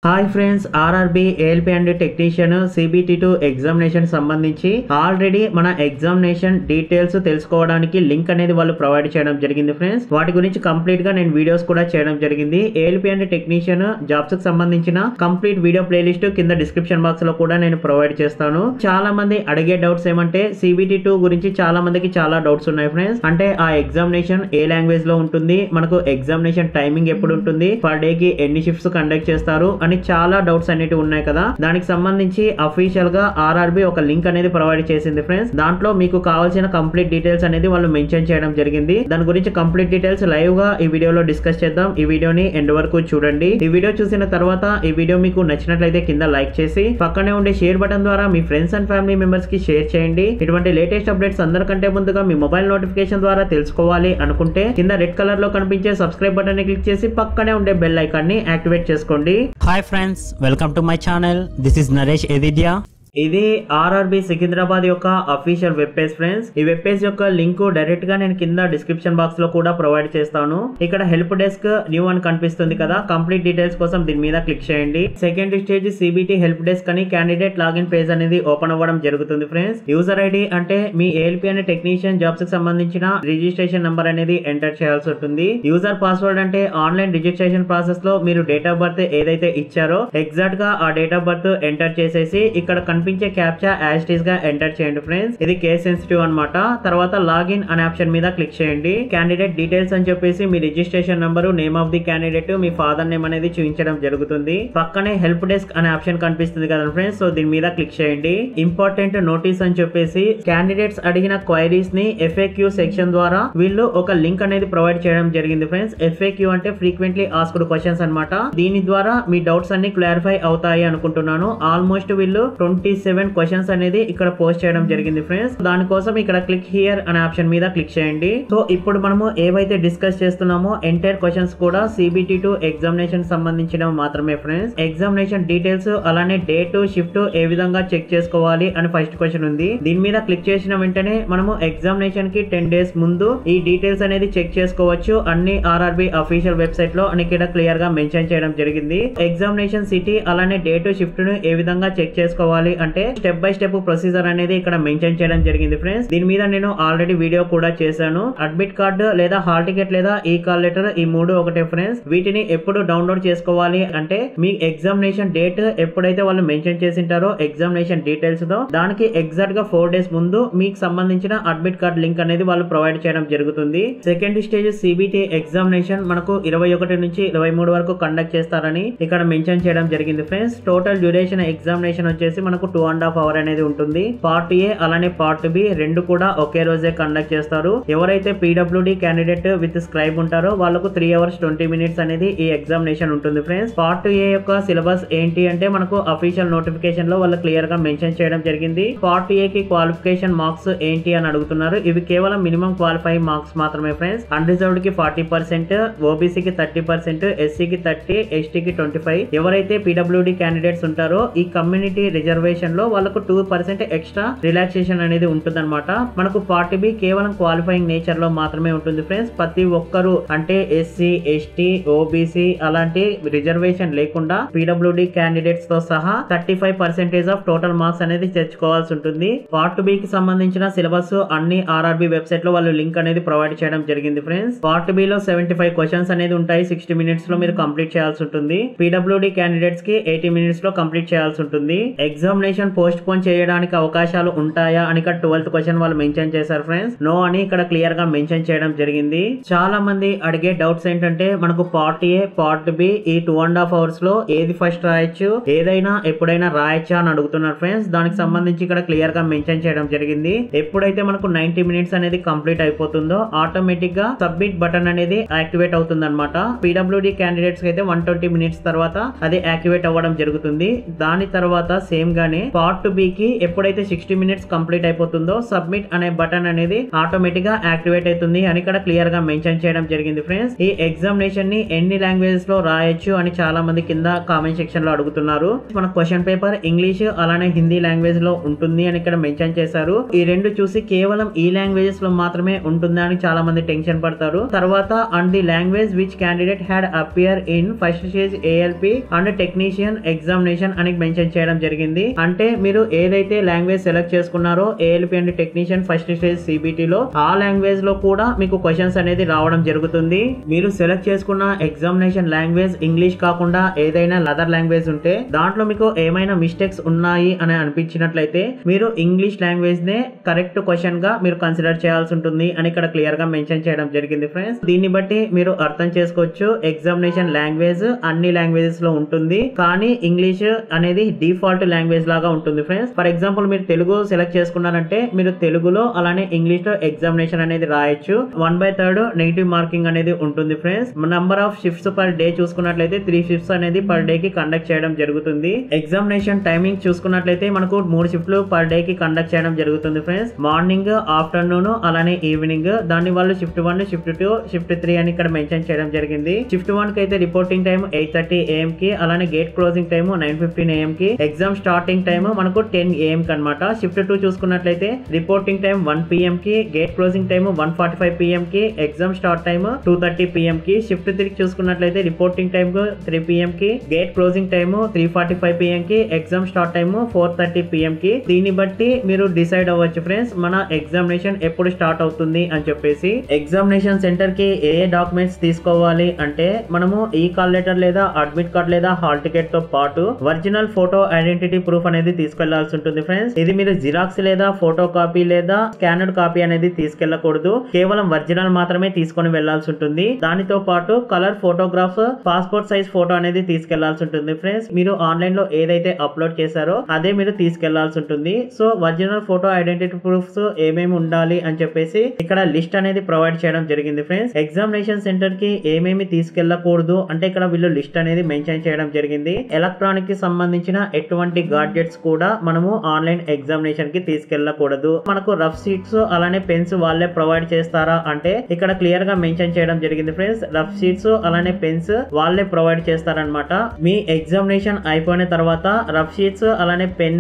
Hi friends, RRB ALP and technician CBT two examination సంబంధించి already మన examination details తెలుసుకోవడానికి link అనేది వాళ్ళు ప్రొవైడ్ చేయడం జరిగింది ఫ్రెండ్స్. వాటి గురించి కంప్లీట్ గా నేను వీడియోస్ కూడా చేయడం జరిగింది. ఏఎల్పి అండ్ టెక్నీషియన్ జాబ్స్ కి సంబంధించిన కంప్లీట్ వీడియో ప్లేలిస్ట్ కింద డిస్క్రిప్షన్ బాక్స్ లో కూడా నేను ప్రొవైడ్ చేస్తాను. చాలా మంది అడిగే డౌట్స్ ఏమంటే సిబిటి2 గురించి చాలా మందికి చాలా డౌట్స్ ఉన్నాయి ఫ్రెండ్స్. అంటే ఆ ఎగ్జామినేషన్ ఏ లాంగ్వేజ్ లో ఉంటుంది, మనకు ఎగ్జామినేషన్ టైమింగ్ ఎప్పుడు ఉంటుంది, పర్ డే కి ఎన్ని షిఫ్ట్స్ కండక్ట్ చేస్తారు అని చాలా డౌట్స్ అనేవి ఉన్నాయి కదా. దానికి సంబంధించి అఫీషియల్ గా ఆర్ఆర్బి ఒక లింక్ అనేది ప్రొవైడ్ చేసింది ఫ్రెండ్స్. దాంట్లో మీకు కావాల్సిన కంప్లీట్ డీటెయిల్స్ అనేది వాళ్ళు మెన్షన్ చేయడం జరిగింది. దాని గురించి కంప్లీట్ డీటెయిల్స్ లైవ్ గా ఈ వీడియోలో డిస్కస్ చేద్దాం. ఈ వీడియోని ఎండ్ వరకు చూడండి. ఈ వీడియో చూసిన తర్వాత ఈ వీడియో మీకు నచ్చినట్లయితే కింద లైక్ చేసి పక్కనే ఉండే షేర్ బటన్ ద్వారా మీ ఫ్రెండ్స్ అండ్ ఫ్యామిలీ మెంబర్స్ కి షేర్ చేయండి. ఇటువంటి లేటెస్ట్ అప్డేట్స్ అందరికంటే ముందుగా మీ మొబైల్ నోటిఫికేషన్ ద్వారా తెలుసుకోవాలి అనుకుంటే కింద రెడ్ కలర్ లో కనిపించే సబ్స్క్రైబ్ బటన్ ని క్లిక్ చేసి పక్కనే ఉండే బెల్ ఐకాన్ ని యాక్టివేట్ చేసుకోండి. Hi friends, welcome to my channel. This is Naresh Edidia. ఇది ఆర్ఆర్బి సికింద్రాబాద్ యొక్క అఫీషియల్ వెబ్ పేజ్ ఫ్రెండ్స్. ఈ వెబ్ పేజ్ యొక్క లింక్ డైరెక్ట్ గా నేను కింద డిస్క్రిప్షన్ బాక్స్ లో కూడా ప్రొవైడ్ చేస్తాను. ఇక్కడ హెల్ప్ డెస్క్ న్యూ అని కనిపిస్తుంది కదా, కంప్లీట్ డీటెయిల్స్ కోసం దీని మీద క్లిక్ చేయండి. Second stage CBT help desk అని క్యాండిడేట్ లాగిన్ పేజ్ అనేది ఓపెన్ అవ్వడం జరుగుతుంది ఫ్రెండ్స్. యూజర్ ఐడి అంటే మీ ఏఎల్పి అనే టెక్నీషియన్ జాబ్స్ కి సంబంధించిన రిజిస్ట్రేషన్ నంబర్ అనేది ఎంటర్ చేయాల్సి ఉంటుంది. యూజర్ పాస్వర్డ్ అంటే ఆన్లైన్ రిజిస్ట్రేషన్ ప్రాసెస్ లో మీరు డేట్ ఆఫ్ బర్త్ ఏదైతే ఇచ్చారో ఎగ్జాక్ట్ గా ఆ డేట్ ఆఫ్ బర్త్ ఎంటర్ చేసేసి ఇక్కడ కనిపించే క్యాప్చా యాజ్ ఇట్ ఈస్ గా ఎంటర్ చేయండి ఫ్రెండ్స్. ఇది కేస్ సెన్సిటివ్ అన్నమాట. తర్వాత లాగిన్ అనే ఆప్షన్ మీద క్లిక్ చేయండి. క్యాండిడేట్ డీటెయిల్స్ అని చెప్పేసి మీ registration number, name of the candidate, మీ ఫాదర్ నేమ్ అనేది చూపించడం జరుగుతుంది. పక్కనే హెల్ప్ డెస్క్ అనే ఆప్షన్ కనిపిస్తుంది కదా ఫ్రెండ్స్, సో దీని మీద క్లిక్ చేయండి. ఇంపార్టెంట్ నోటీస్ అని చెప్పేసి క్యాండిడేట్స్ అడిగిన క్వైరీస్ ని FAQ సెక్షన్ ద్వారా వీళ్ళు ఒక లింక్ అనేది ప్రొవైడ్ చేయడం జరిగింది ఫ్రెండ్స్. FAQ అంటే ఫ్రీక్వెంట్లీ ఆస్క్డ్ క్వశ్చన్స్ అన్నమాట. దీని ద్వారా మీ డౌట్స్ అన్ని క్లారిఫై అవుతాయి అనుకుంటున్నాను. ఆల్మోస్ట్ వీళ్ళు 27 క్వశ్చన్స్ అనేది ఇక్కడ పోస్ట్ చేయడం జరిగింది ఫ్రెండ్స్. దానికోసం ఇక్కడ క్లిక్ హియర్ అనే ఆప్షన్ మీద క్లిక్ చేయండి. సో ఇప్పుడు మనము ఏవైతే డిస్కస్ చేస్తున్నామో ఎంటైర్ క్వశ్చన్స్ కూడా సిబిటి2 ఎగ్జామినేషన్ సంబంధించినవి మాత్రమే ఫ్రెండ్స్. ఎగ్జామినేషన్ డీటెయిల్స్ అలానే డేట్, షిఫ్ట్ ఏ విధంగా చెక్ చేసుకోవాలి అని ఫస్ట్ క్వశ్చన్ ఉంది. దీని మీద క్లిక్ చేసిన వెంటనే మనము ఎగ్జామినేషన్ కి 10 days ముందు ఈ డీటెయిల్స్ అనేది చెక్ చేసుకోవచ్చు అన్ని ఆర్ఆర్బి అఫీషియల్ వెబ్సైట్ లో అని ఇక్కడ క్లియర్ గా మెన్షన్ చేయడం జరిగింది. ఎగ్జామినేషన్ సిటీ అలానే డేట్, షిఫ్ట్ ను ఏ విధంగా చెక్ చేసుకోవాలి అంటే స్టెప్ బై స్టెప్ ప్రొసీజర్ అనేది ఇక్కడ మెన్షన్ చేయడం జరిగింది ఫ్రెండ్స్. దీని మీద నేను ఆల్రెడీ వీడియో కూడా చేశాను. అడ్మిట్ కార్డు లేదా హాల్ టికెట్ లేదా ఈ కాల్ లెటర్ ఈ మూడు ఒకటే ఫ్రెండ్స్. వీటిని ఎప్పుడు డౌన్లోడ్ చేసుకోవాలి అంటే మీ ఎగ్జామినేషన్ డేట్ ఎప్పుడైతే వాళ్ళు మెన్షన్ చేసింటారో ఎగ్జామినేషన్ డీటెయిల్స్ తో దానికి ఎగ్జాక్ట్ గా 4 days ముందు మీకు సంబంధించిన అడ్మిట్ కార్డ్ లింక్ అనేది వాళ్ళు ప్రొవైడ్ చేయడం జరుగుతుంది. సెకండ్ స్టేజ్ సిబిటి ఎగ్జామినేషన్ మనకు 21 నుంచి 23 వరకు కండక్ట్ చేస్తారని ఇక్కడ మెన్షన్ చేయడం జరిగింది ఫ్రెండ్స్. టోటల్ డ్యూరేషన్ ఎగ్జామినేషన్ వచ్చేసి మనకు 2.5 hours అనేది ఉంటుంది. పార్ట్ ఏ అలానే పార్ట్ బి రెండు కూడా ఒకే రోజే కండక్ట్ చేస్తారు. ఎవరైతే PWD క్యాండిడేట్ విత్ స్క్రైబ్ ఉంటారో వాళ్ళకు 3 hours 20 minutes అనేది ఈ ఎగ్జామినేషన్ ఉంటుంది ఫ్రెండ్స్. పార్ట్ ఏ యొక్క సిలబస్ ఏంటి అంటే మనకు అఫీషియల్ నోటిఫికేషన్ లో వాళ్ళు క్లియర్ గా మెన్షన్ చేయడం జరిగింది. పార్ట్ ఏ కి క్వాలిఫికేషన్ మార్క్స్ ఏంటి అని అడుగుతున్నారు. ఇవి కేవలం మినిమం క్వాలిఫైయింగ్ మార్క్స్ మాత్రమే ఫ్రెండ్స్. అన్రిజర్వ్డ్ కి 40%, ఓబీసీకి 30%, ఎస్సీకి 30%, ఎస్టీకి 25%. ఎవరైతే PWD క్యాండిడేట్స్ ఉంటారో ఈ కమ్యూనిటీ రిజర్వేషన్ లో వాళ్ళకు 2% ఎక్స్ట్రా రిలాక్సేషన్ అనేది ఉంటుంది అనమాట. మనకు పార్ట్ బి కేవలం క్వాలిఫైయింగ్ నేచర్ లో మాత్రమే ఉంటుంది ఫ్రెండ్స్. ప్రతి ఒక్కరు అంటే ఎస్సీ, ఎస్టీ, ఓబీసీ అలాంటి రిజర్వేషన్ లేకుండా PWD క్యాండిడేట్స్ తో సహా 35% ఆఫ్ టోటల్ మార్క్స్ అనేది తెచ్చుకోవాల్సి ఉంటుంది. పార్ట్ బి కి సంబంధించిన సిలబస్ అన్ని ఆర్ఆర్బి వెబ్సైట్ లో వాళ్ళు లింక్ అనేది ప్రొవైడ్ చేయడం జరిగింది ఫ్రెండ్స్. పార్ట్ బి లో 75 క్వశ్చన్స్ అనేది ఉంటాయి. 60 minutes లో మీరు కంప్లీట్ చేయాల్సి ఉంటుంది. PWD క్యాండిడేట్స్ కి 80 minutes లో కంప్లీట్ చేయాల్సి ఉంటుంది. ఎగ్జామినేషన్ పోస్ట్ పోన్ చేయడానికి అవకాశాలు ఉంటాయా అని ఇక్కడ 12th క్వశ్చన్ వాళ్ళు మెన్షన్ చేశారు ఫ్రెండ్స్. నో అని ఇక్కడ క్లియర్ గా మెన్షన్ చేయడం జరిగింది. చాలా మంది అడిగే డౌట్స్ ఏంటంటే మనకు పార్ట్ ఏ, పార్ట్ బి ఈ 2.5 hours లో ఏది ఫస్ట్ రాయొచ్చు, ఏదైనా ఎప్పుడైనా రాయొచ్చా అని అడుగుతున్నారు ఫ్రెండ్స్. దానికి సంబంధించి ఇక్కడ క్లియర్ గా మెన్షన్ చేయడం జరిగింది. ఎప్పుడైతే మనకు 90 minutes అనేది కంప్లీట్ అయిపోతుందో ఆటోమేటిక్ గా సబ్మిట్ బటన్ అనేది యాక్టివేట్ అవుతుంది అనమాట. PWD క్యాండిడేట్స్ అయితే 120 minutes తర్వాత అది యాక్టివేట్ అవ్వడం జరుగుతుంది. దాని తర్వాత సేమ్ గానే చేయగానే పార్ట్ 2B కి ఎప్పుడైతే 60 minutes కంప్లీట్ అయిపోతుందో సబ్మిట్ అనే బటన్ అనేది ఆటోమేటిక్ గా యాక్టివేట్ అవుతుంది అని ఇక్కడ క్లియర్ గా మెన్షన్ చేయడం జరిగింది ఫ్రెండ్స్. ఈ ఎగ్జామినేషన్ ని ఎన్ని లాంగ్వేజెస్ లో రాయొచ్చు అని చాలా మంది కింద కామెంట్ సెక్షన్ లో అడుగుతున్నారు. మన క్వశ్చన్ పేపర్ ఇంగ్లీష్ అలానే హిందీ లాంగ్వేజ్ లో ఉంటుంది అని ఇక్కడ మెన్షన్ చేశారు. ఈ రెండు చూసి కేవలం ఈ లాంగ్వేజెస్ లో మాత్రమే ఉంటుందా అని చాలా మంది టెన్షన్ పడతారు. తర్వాత and the language which candidate had appear in first stage ALP and technician examination అని మెన్షన్ చేయడం జరిగింది. అంటే మీరు ఏదైతే లాంగ్వేజ్ సెలెక్ట్ చేసుకున్నారో ALP and technician first stage CBT లో ఆ లాంగ్వేజ్ లో కూడా మీకు క్వశ్చన్స్ అనేది రావడం జరుగుతుంది. మీరు సెలెక్ట్ చేసుకున్న ఎగ్జామినేషన్ లాంగ్వేజ్ ఇంగ్లీష్ కాకుండా ఏదైనా అదర్ లాంగ్వేజ్ ఉంటే దాంట్లో మీకు ఏమైనా మిస్టేక్స్ ఉన్నాయి అని అనిపించినట్లయితే మీరు ఇంగ్లీష్ లాంగ్వేజ్ నే కరెక్ట్ క్వశ్చన్ గా మీరు కన్సిడర్ చేయాల్సి ఉంటుంది అని ఇక్కడ క్లియర్ గా మెన్షన్ చేయడం జరిగింది ఫ్రెండ్స్. దీన్ని బట్టి మీరు అర్థం చేసుకోవచ్చు ఎగ్జామినేషన్ లాంగ్వేజ్ అన్ని లాంగ్వేజెస్ లో ఉంటుంది, కానీ ఇంగ్లీష్ అనేది డిఫాల్ట్ లాంగ్వేజ్ లాగా ఉంటుంది ఫ్రెండ్స్. ఫర్ ఎగ్జాంపుల్ మీరు తెలుగు సెలెక్ట్ చేసుకున్నారంటే మీరు తెలుగులో అలానే ఇంగ్లీష్ లో ఎగ్జామినేషన్ అనేది రాయొచ్చు. 1/3 నెగిటివ్ మార్కింగ్ అనేది ఉంటుంది friends. Number of shifts per day చూసుకున్నట్లయితే 3 షిఫ్ట్స్ అనేది పర్ డే కి కండక్ట్ చేయడం జరుగుతుంది. ఎగ్జామినేషన్ టైమింగ్ చూసుకున్నట్లయితే మనకు 3 షిఫ్ట్లు పర్ డే కి కండక్ట్ చేయడం జరుగుతుంది ఫ్రెండ్స్. మార్నింగ్, ఆఫ్టర్నూన్ అలానే ఈవినింగ్. దాన్ని వాళ్ళు షిఫ్ట్ 1, షిఫ్ట్ 2, షిఫ్ట్ 3 అని ఇక్కడ మెన్షన్ చేయడం జరిగింది. షిఫ్ట్ 1 కి అయితే రిపోర్టింగ్ టైం 8:30 AM కి అలానే గేట్ క్లోజింగ్ టైం 9:15 AM కి, ఎగ్జామ్ స్టార్టింగ్ టైం మనకు 10 AM కి అనమాట. షిఫ్ట్ 2 చూసుకున్నట్లయితే రిపోర్టింగ్ టైం 1 PM కి, గేట్ క్లోజింగ్ టైం 1:45 PM కి, ఎగ్జామ్ స్టార్ట్ టైం 2:30 PM కి. షిఫ్ట్ 3 చూసుకున్నట్లయితే రిపోర్టింగ్ టైం 3 PM కి, గేట్ క్లోజింగ్ టైం 3:45 PM కి, ఎగ్జామ్ స్టార్ట్ టైం 4:30 PM కి. దీన్ని బట్టి మీరు డిసైడ్ అవ్వచ్చు ఫ్రెండ్స్ మన ఎగ్జామినేషన్ ఎప్పుడు స్టార్ట్ అవుతుంది అని చెప్పేసి. ఎగ్జామినేషన్ సెంటర్ కి ఏ డాక్యుమెంట్స్ తీసుకోవాలి అంటే మనము ఈ కాల్ లెటర్ లేదా అడ్మిట్ కార్డ్ లేదా హాల్ టికెట్ తో పాటు ఒరిజినల్ ఫోటో ఐడెంటిటీ ప్రూఫ్ అనేది తీసుకెళ్లాల్సి ఉంటుంది ఫ్రెండ్స్. ఇది మీరు జిరాక్స్ లేదా ఫోటో కాపీ లేదా స్కానర్డ్ కాపీ అనేది తీసుకెళ్లకూడదు, కేవలం ఒరిజినల్ మాత్రమే తీసుకొని వెళ్లాల్సి ఉంటుంది. దానితో పాటు colour photograph, passport size photo అనేది తీసుకెళ్లాల్సి ఉంటుంది ఫ్రెండ్స్. మీరు ఆన్లైన్ లో ఏదైతే అప్లోడ్ చేశారో అదే మీరు తీసుకెళ్లాల్సి ఉంటుంది. So original photo identity proofs ఏమేమి ఉండాలి అని చెప్పేసి ఇక్కడ లిస్ట్ అనేది ప్రొవైడ్ చేయడం జరిగింది ఫ్రెండ్స్. ఎగ్జామినేషన్ సెంటర్ కి ఏమేమి తీసుకెళ్లకూడదు అంటే ఇక్కడ వీళ్ళు లిస్ట్ అనేది మెన్షన్ చేయడం జరిగింది. ఎలక్ట్రానిక్ కి సంబంధించిన ఎటువంటి గాడ్జెట్స్ కూడా మనము ఆన్లైన్ ఎగ్జామినేషన్ కి తీసుకెళ్లకూడదు. మనకు రఫ్ షీట్స్ అలానే పెన్స్ వాళ్ళే ప్రొవైడ్ చేస్తారా అంటే ఇక్కడ క్లియర్ గా మెన్షన్ చేయడం జరిగింది ఫ్రెండ్స్. రఫ్ షీట్స్ అలానే పెన్స్ వాళ్ళే ప్రొవైడ్ చేస్తారనమాట. మీ ఎగ్జామినేషన్ అయిపోయిన తర్వాత రఫ్ షీట్స్ అలానే పెన్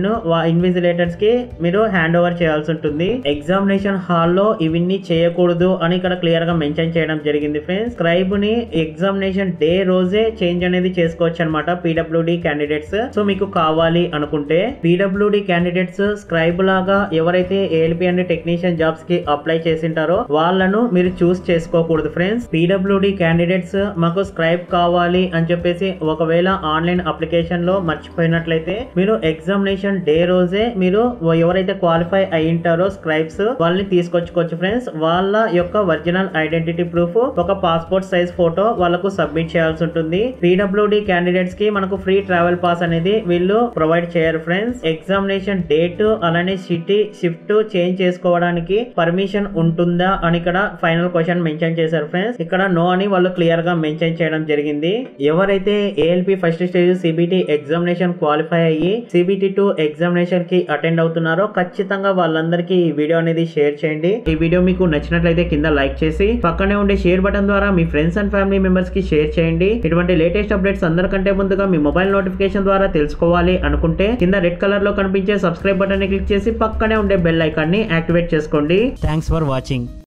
ఇన్విజిలేటర్స్ కి మీరు హ్యాండ్ ఓవర్ చేయాల్సి ఉంటుంది. ఎగ్జామినేషన్ హాల్లో ఇవన్నీ చేయకూడదు అని ఇక్కడ క్లియర్ గా మెన్షన్ చేయడం జరిగింది ఫ్రెండ్స్. స్క్రైబ్ ని ఎగ్జామినేషన్ డే రోజే చేంజ్ అనేది చేసుకోవచ్చు అనమాట PWD క్యాండిడేట్స్. సో మీకు కావాలి అనుకుంటే PWD క్యాండిడేట్స్ స్క్రైబ్ లాగా ఎవరైతే ALP అండ్ టెక్నీషియన్ జాబ్స్ కి అప్లై చేసింటారో వాళ్ళను మీరు చూస్ చేసుకోకూడదు ఫ్రెండ్స్. PWD క్యాండిడేట్స్ మాకు స్క్రైబ్ కావాలి అని చెప్పేసి ఒకవేళ ఆన్లైన్ అప్లికేషన్ లో మర్చిపోయినట్లయితే మీరు ఎగ్జామినేషన్ డే రోజే మీరు ఎవరైతే క్వాలిఫై అయ్యింటారో స్క్రైబ్స్ వాళ్ళని తీసుకొచ్చుకోవచ్చు ఫ్రెండ్స్. వాళ్ళ యొక్క ఒరిజినల్ ఐడెంటిటీ ప్రూఫ్, ఒక పాస్పోర్ట్ సైజ్ ఫోటో వాళ్ళకు సబ్మిట్ చేయాల్సి ఉంటుంది. PWD క్యాండిడేట్స్ కి మనకు ఫ్రీ ట్రావెల్ పాస్ అనేది వీళ్ళు ప్రొవైడ్ చేయరు ఫ్రెండ్స్. ఎగ్జామినేషన్ డేట్ అలానే సిటీ షిఫ్ట్ చేంజ్ చేసుకోవడానికి పర్మిషన్ ఉంటుందా అని ఇక్కడ ఫైనల్ క్వశ్చన్ మెన్షన్ చేశారు ఫ్రెండ్స్. ఇక్కడ నో అని వాళ్ళు క్లియర్ గా మెన్షన్ చేయడం జరిగింది. ఎవరైతే ALP first stage CBT examination qualify అయ్యి CBT2 ఎగ్జామినేషన్ కి అటెండ్ అవుతున్నారో ఖచ్చితంగా వాళ్ళందరికీ ఈ వీడియో అనేది షేర్ చేయండి. ఈ వీడియో మీకు నచ్చినట్లయితే కింద లైక్ చేసి పక్కనే ఉండే షేర్ బటన్ ద్వారా మీ ఫ్రెండ్స్ అండ్ ఫ్యామిలీ మెంబర్స్ కి షేర్ చేయండి. ఇటువంటి లేటెస్ట్ అప్డేట్స్ అందరికంటే ముందుగా మీ మొబైల్ నోటిఫికేషన్ ద్వారా తెలుసుకోవాలి అనుకుంటే కింద రెడ్ కలర్ లో కనిపించే సబ్స్క్రైబ్ బటన్ ని క్లిక్ చేసి పక్కనే ఉండే బెల్ ఐకాన్ ని యాక్టివేట్ చేసుకోండి. Thanks for watching.